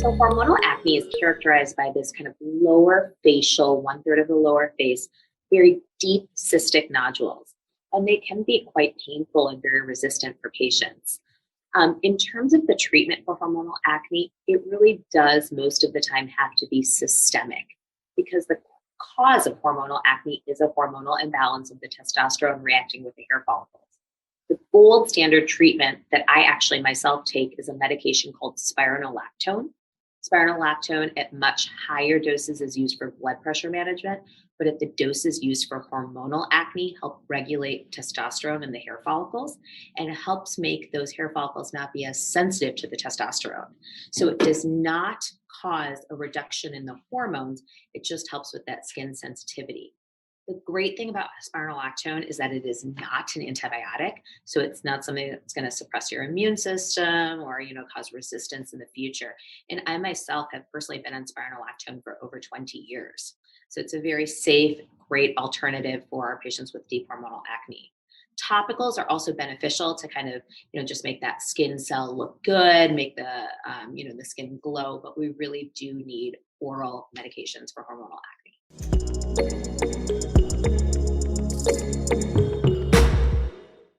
So hormonal acne is characterized by this kind of lower facial, 1/3 of the lower face, very deep cystic nodules. And they can be quite painful and very resistant for patients. In terms of the treatment for hormonal acne, it really does most of the time have to be systemic because the cause of hormonal acne is a hormonal imbalance of the testosterone reacting with the hair follicles. The gold standard treatment that I actually myself take is a medication called spironolactone. Spironolactone at much higher doses is used for blood pressure management, but at the doses used for hormonal acne help regulate testosterone in the hair follicles, and it helps make those hair follicles not be as sensitive to the testosterone. So it does not cause a reduction in the hormones, it just helps with that skin sensitivity. The great thing about spironolactone is that it is not an antibiotic, so it's not something that's going to suppress your immune system or cause resistance in the future. And I myself have personally been on spironolactone for over 20 years, so it's a very safe, great alternative for our patients with deep hormonal acne. Topicals are also beneficial to kind of just make that skin cell look good, make the the skin glow, but we really do need oral medications for hormonal acne.